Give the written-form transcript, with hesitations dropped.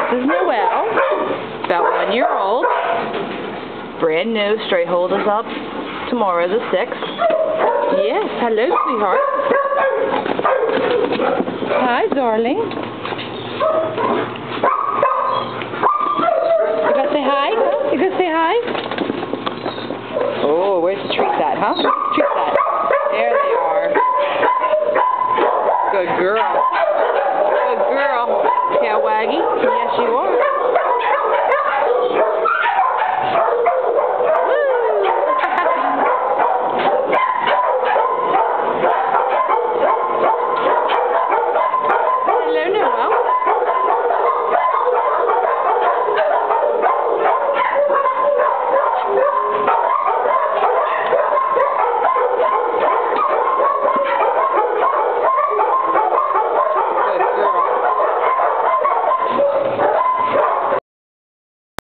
This is Noelle, about 1 year old. Brand new. Stray hold is up tomorrow the 6th. Yes, hello sweetheart. Hi darling.